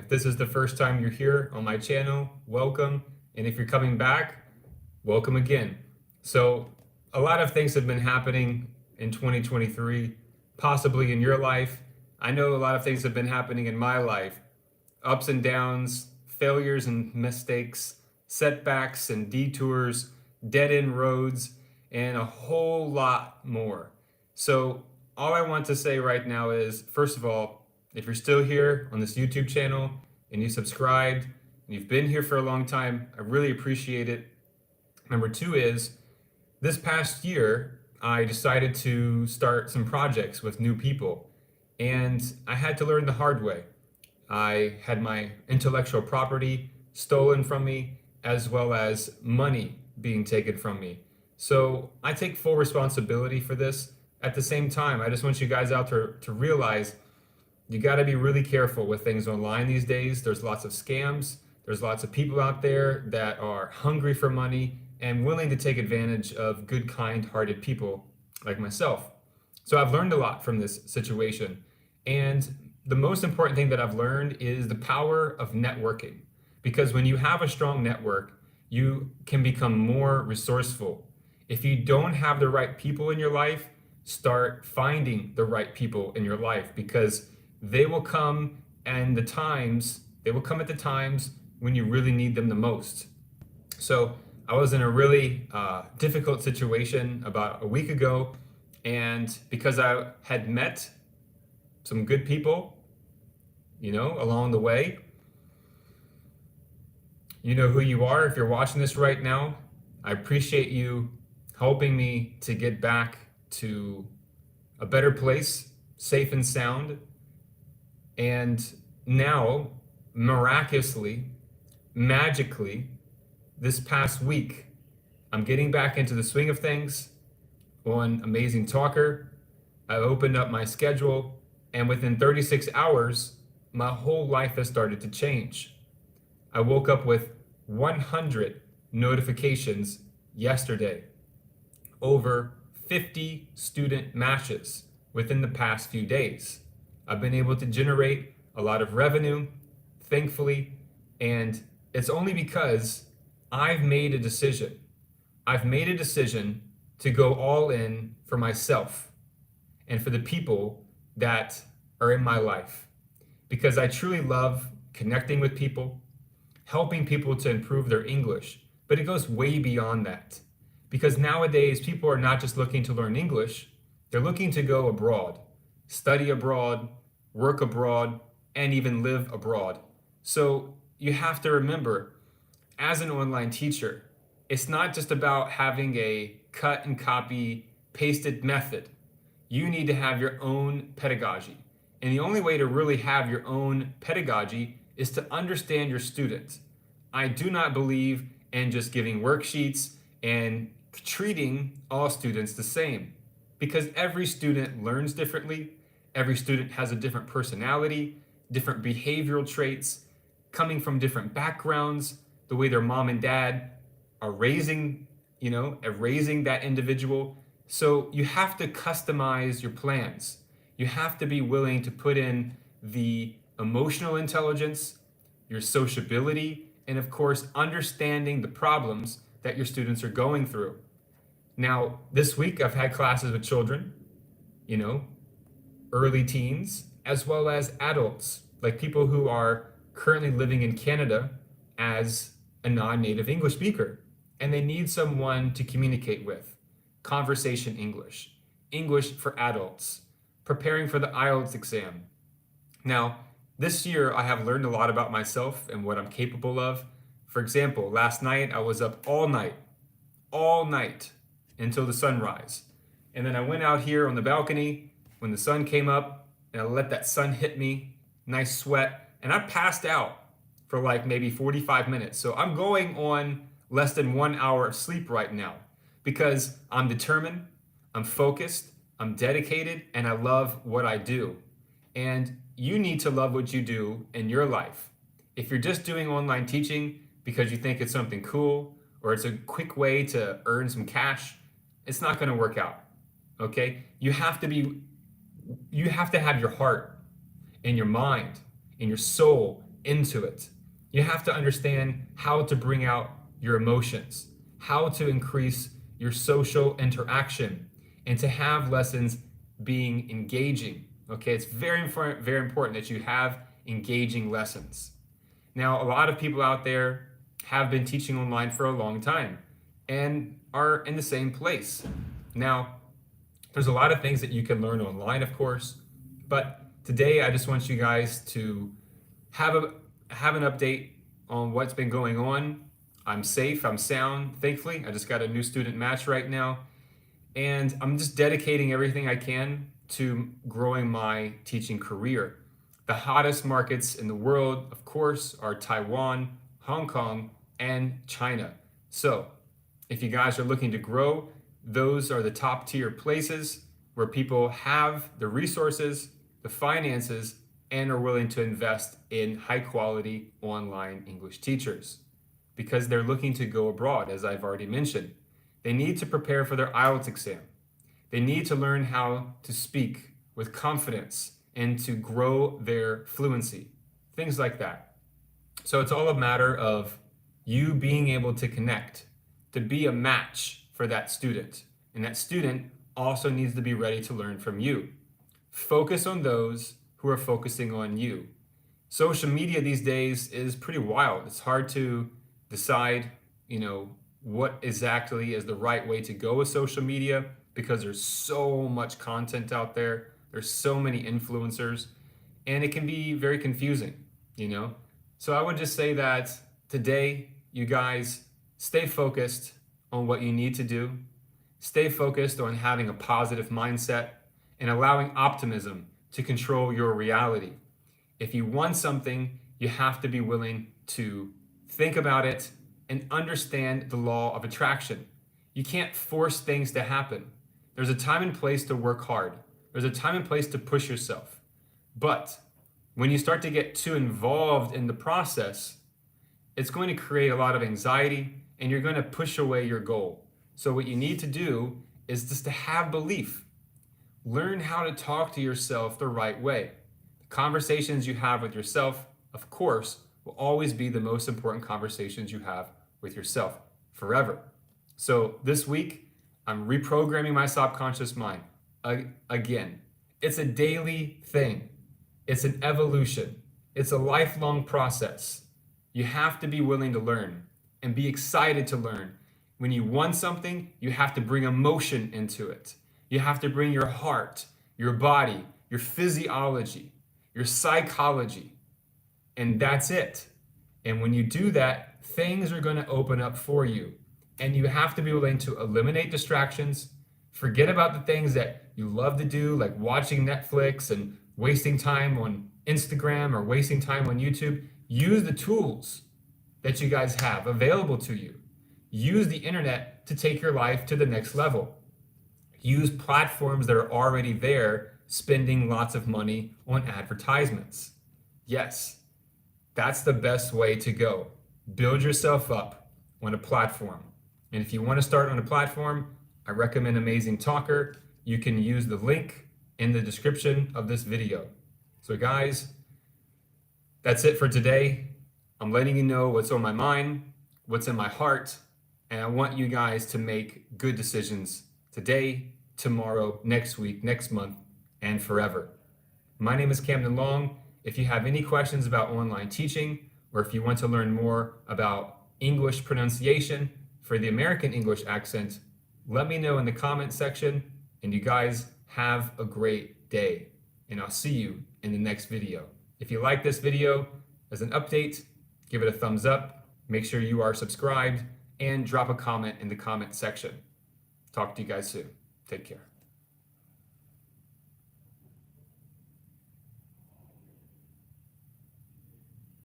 If this is the first time you're here on my channel, welcome. And if you're coming back, welcome again. So, a lot of things have been happening in 2023, possibly in your life. I know a lot of things have been happening in my life. Ups and downs, failures and mistakes, setbacks and detours, dead end roads, and a whole lot more. So, all I want to say right now is, first of all, if you're still here on this YouTube channel and you subscribed and you've been here for a long time, I really appreciate it. Number two is, this past year, I decided to start some projects with new people, and I had to learn the hard way. I had my intellectual property stolen from me, as well as money being taken from me. So I take full responsibility for this. At the same time, I just want you guys out to realize you got to be really careful with things online these days. There's lots of scams. There's lots of people out there that are hungry for money and willing to take advantage of good, kind-hearted people like myself. So I've learned a lot from this situation. And the most important thing that I've learned is the power of networking. Because when you have a strong network, you can become more resourceful. If you don't have the right people in your life, start finding the right people in your life, because they will come at the times when you really need them the most. So I was in a really difficult situation about a week ago, and because I had met some good people, along the way. You know who you are if you're watching this right now. I appreciate you helping me to get back to a better place, safe and sound. And now, miraculously, magically, this past week, I'm getting back into the swing of things on Amazing Talker. I opened up my schedule, and within 36 hours, my whole life has started to change. I woke up with 100 notifications yesterday, over 50 student matches within the past few days. I've been able to generate a lot of revenue, thankfully, and it's only because I've made a decision. I've made a decision to go all in for myself and for the people that are in my life, because I truly love connecting with people, helping people to improve their English, but it goes way beyond that. Because nowadays, people are not just looking to learn English, they're looking to go abroad, study abroad, work abroad, and even live abroad. So you have to remember, as an online teacher, it's not just about having a cut and copy pasted method. You need to have your own pedagogy. And the only way to really have your own pedagogy is to understand your students. I do not believe in just giving worksheets and treating all students the same, because every student learns differently. Every student has a different personality, different behavioral traits, coming from different backgrounds, the way their mom and dad are raising that individual. So you have to customize your plans. You have to be willing to put in the emotional intelligence, your sociability, and of course, understanding the problems that your students are going through. Now, this week I've had classes with children, early teens, as well as adults, like people who are currently living in Canada as a non-native English speaker, and they need someone to communicate with. Conversation English, English for adults, preparing for the IELTS exam. Now, this year I have learned a lot about myself and what I'm capable of. For example, last night I was up all night until the sunrise. And then I went out here on the balcony when the sun came up, and I let that sun hit me, nice sweat, and I passed out for like maybe 45 minutes. So I'm going on less than 1 hour of sleep right now, because I'm determined, I'm focused, I'm dedicated, and I love what I do. And you need to love what you do in your life. If you're just doing online teaching because you think it's something cool or it's a quick way to earn some cash, it's not going to work out. Okay? You have to have your heart and your mind and your soul into it. You have to understand how to bring out your emotions, how to increase your social interaction, and to have lessons being engaging. Okay, it's very important that you have engaging lessons. Now, a lot of people out there have been teaching online for a long time and are in the same place. Now, there's a lot of things that you can learn online, of course, but today I just want you guys to have an update on what's been going on. I'm safe, I'm sound, thankfully. I just got a new student match right now, and I'm just dedicating everything I can to growing my teaching career. The hottest markets in the world, of course, are Taiwan, Hong Kong, and China. So, if you guys are looking to grow, those are the top tier places where people have the resources, the finances, and are willing to invest in high quality online English teachers because they're looking to go abroad, as I've already mentioned. They need to prepare for their IELTS exam. They need to learn how to speak with confidence and to grow their fluency, things like that. So it's all a matter of you being able to connect, to be a match for that student. And that student also needs to be ready to learn from you. Focus on those who are focusing on you. Social media these days is pretty wild. It's hard to decide, what exactly is the right way to go with social media because there's so much content out there. There's so many influencers, and it can be very confusing. So I would just say that today, you guys stay focused on what you need to do. Stay focused on having a positive mindset and allowing optimism to control your reality. If you want something, you have to be willing to think about it and understand the law of attraction. You can't force things to happen. There's a time and place to work hard. There's a time and place to push yourself. But when you start to get too involved in the process, it's going to create a lot of anxiety and you're going to push away your goal. So what you need to do is just to have belief. Learn how to talk to yourself the right way. The conversations you have with yourself, of course, will always be the most important conversations you have with yourself forever. So this week, I'm reprogramming my subconscious mind again. It's a daily thing. It's an evolution. It's a lifelong process. You have to be willing to learn and be excited to learn. When you want something, you have to bring emotion into it. You have to bring your heart, your body, your physiology, your psychology, and that's it. And when you do that, things are going to open up for you. And you have to be willing to eliminate distractions, forget about the things that you love to do, like watching Netflix and wasting time on Instagram or wasting time on YouTube. Use the tools that you guys have available to you. Use the internet to take your life to the next level. Use platforms that are already there, spending lots of money on advertisements. Yes, that's the best way to go. Build yourself up on a platform. And if you want to start on a platform, I recommend Amazing Talker. You can use the link in the description of this video. So guys, that's it for today. I'm letting you know what's on my mind, what's in my heart, and I want you guys to make good decisions today, tomorrow, next week, next month, and forever. My name is Camden Long. If you have any questions about online teaching, or if you want to learn more about English pronunciation for the American English accent, let me know in the comment section, and you guys have a great day. And I'll see you in the next video. If you like this video, as an update, give it a thumbs up, make sure you are subscribed, and drop a comment in the comment section. Talk to you guys soon. Take care.